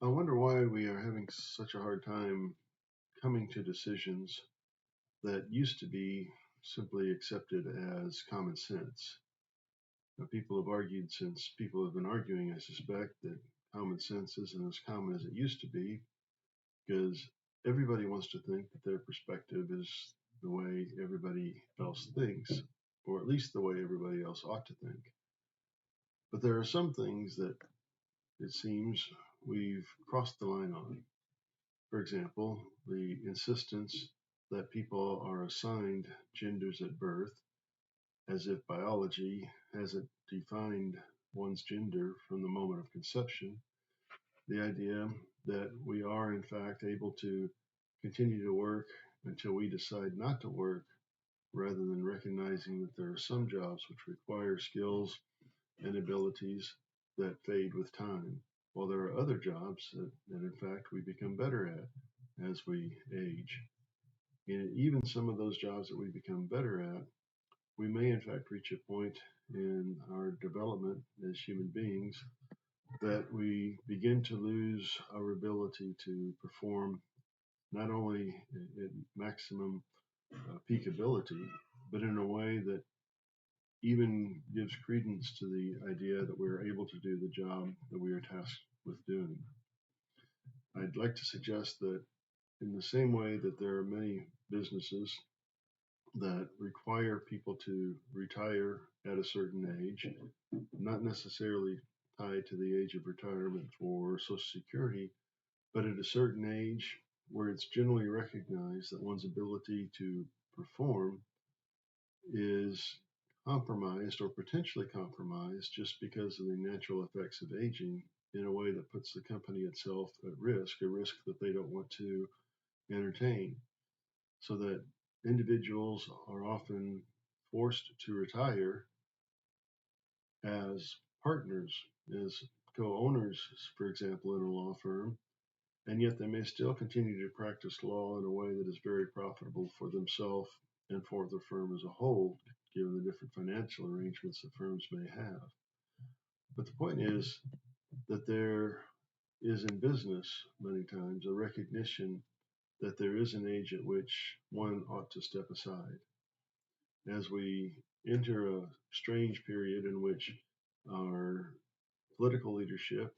I wonder why we are having such a hard time coming to decisions that used to be simply accepted as common sense. Now, people have argued since people have been arguing, I suspect, that common sense isn't as common as it used to be because everybody wants to think that their perspective is the way everybody else thinks, or at least the way everybody else ought to think. But there are some things that it seems we've crossed the line on. For example, the insistence that people are assigned genders at birth, as if biology hasn't defined one's gender from the moment of conception. The idea that we are, in fact, able to continue to work until we decide not to work, rather than recognizing that there are some jobs which require skills and abilities that fade with time, while there are other jobs that in fact, we become better at as we age. And even some of those jobs that we become better at, we may in fact reach a point in our development as human beings that we begin to lose our ability to perform not only at maximum peak ability, but in a way that even gives credence to the idea that we're able to do the job that we are tasked with doing. I'd like to suggest that in the same way that there are many businesses that require people to retire at a certain age, not necessarily tied to the age of retirement for Social Security, but at a certain age where it's generally recognized that one's ability to perform is compromised or potentially compromised just because of the natural effects of aging in a way that puts the company itself at risk, a risk that they don't want to entertain. So that individuals are often forced to retire as partners, as co owners, for example, in a law firm, and yet they may still continue to practice law in a way that is very profitable for themselves and for the firm as a whole, given the different financial arrangements that firms may have. But the point is that there is in business many times a recognition that there is an age at which one ought to step aside. As we enter a strange period in which our political leadership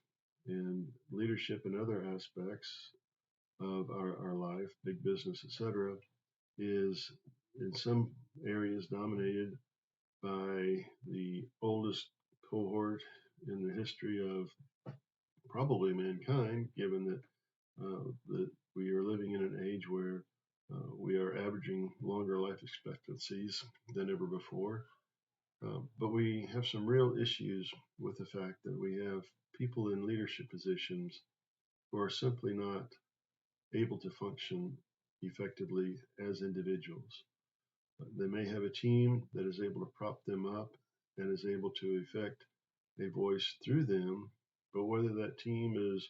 and leadership in other aspects of our life, big business, etc., is in some areas dominated by the oldest cohort in the history of probably mankind, given that we are living in an age where we are averaging longer life expectancies than ever before. But we have some real issues with the fact that we have people in leadership positions who are simply not able to function effectively as individuals. They may have a team that is able to prop them up and is able to effect a voice through them, but whether that team is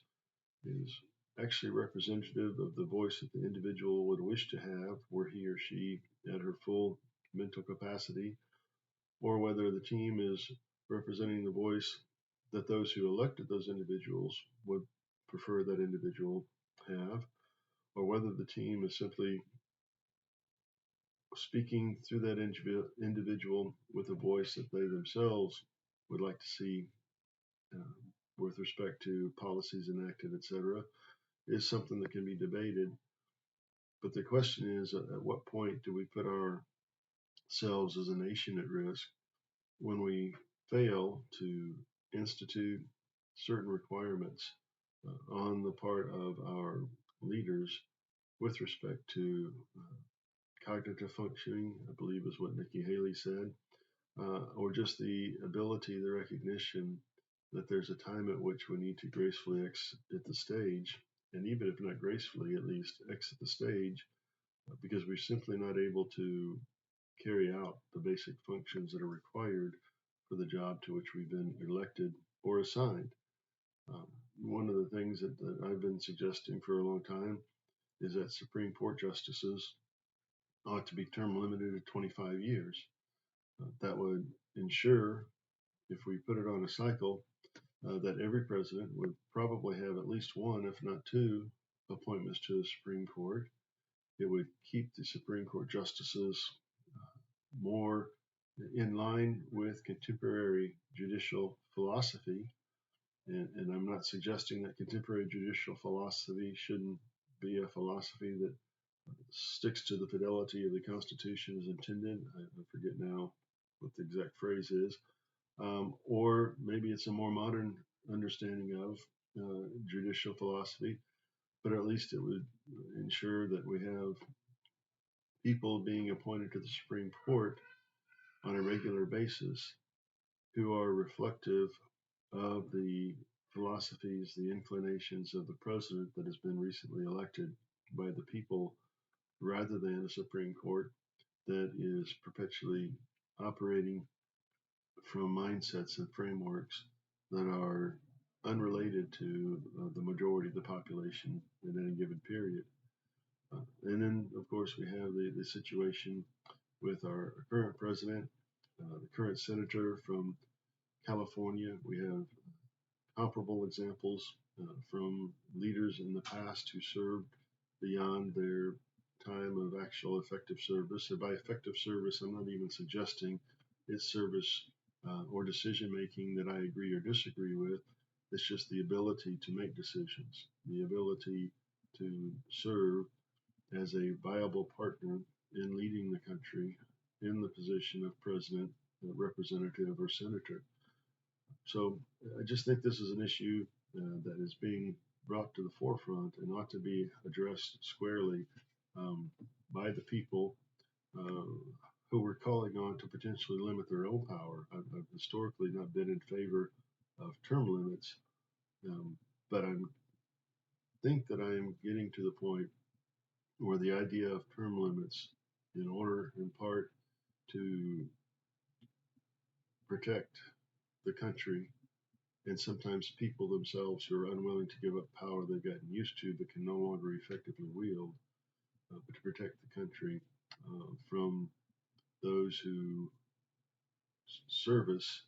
actually representative of the voice that the individual would wish to have were he or she at her full mental capacity, or whether the team is representing the voice that those who elected those individuals would prefer that individual have, or whether the team is simply speaking through that individual with a voice that they themselves would like to see uh, with respect to policies enacted, etc., is something that can be debated. But the question is, at what point do we put ourselves as a nation at risk when we fail to institute certain requirements on the part of our leaders with respect to cognitive functioning, I believe is what Nikki Haley said, or just the ability, the recognition that there's a time at which we need to gracefully exit the stage, and even if not gracefully, at least exit the stage, because we're simply not able to carry out the basic functions that are required for the job to which we've been elected or assigned. Um, One of the things that I've been suggesting for a long time is that Supreme Court justices ought to be term limited at 25 years. That would ensure, if we put it on a cycle, that every president would probably have at least one, if not two, appointments to the Supreme Court. It would keep the Supreme Court justices more in line with contemporary judicial philosophy. And I'm not suggesting that contemporary judicial philosophy shouldn't be a philosophy that sticks to the fidelity of the Constitution as intended. I forget now what the exact phrase is. Or maybe it's a more modern understanding of judicial philosophy, but at least it would ensure that we have people being appointed to the Supreme Court on a regular basis who are reflective of the philosophies, the inclinations of the president that has been recently elected by the people, rather than a Supreme Court that is perpetually operating from mindsets and frameworks that are unrelated to the majority of the population in any given period. And then, of course, we have the situation with our current president, the current senator from California. We have comparable examples from leaders in the past who served beyond their time of actual effective service. And by effective service, I'm not even suggesting it's service or decision making that I agree or disagree with. It's just the ability to make decisions, the ability to serve as a viable partner in leading the country in the position of president, representative, or senator. So I just think this is an issue that is being brought to the forefront and ought to be addressed squarely by the people who we're calling on to potentially limit their own power. I've historically not been in favor of term limits, but I think that I'm getting to the point where the idea of term limits, in order in part to protect the country and sometimes people themselves who are unwilling to give up power they've gotten used to but can no longer effectively wield, but to protect the country from those who service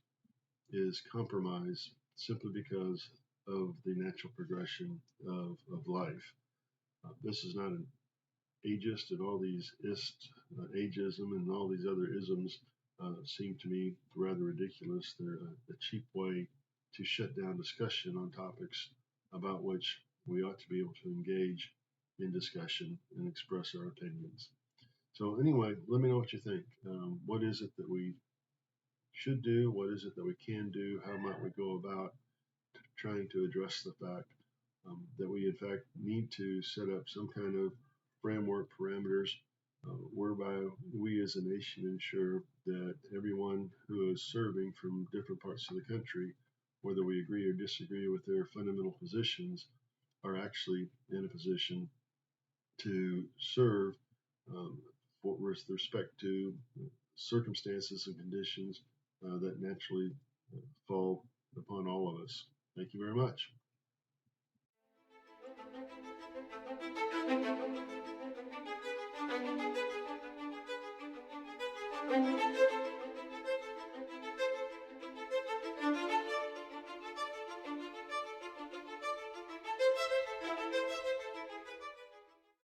is compromised simply because of the natural progression of life. This is not an ageist, and all these ageism and all these other isms seem to me rather ridiculous. They're a cheap way to shut down discussion on topics about which we ought to be able to engage in discussion and express our opinions. So anyway, let me know what you think. What is it that we should do? What is it that we can do? How might we go about trying to address the fact that we in fact need to set up some kind of framework parameters whereby we as a nation ensure that everyone who is serving from different parts of the country, whether we agree or disagree with their fundamental positions, are actually in a position to serve with respect to circumstances and conditions that naturally fall upon all of us. Thank you very much.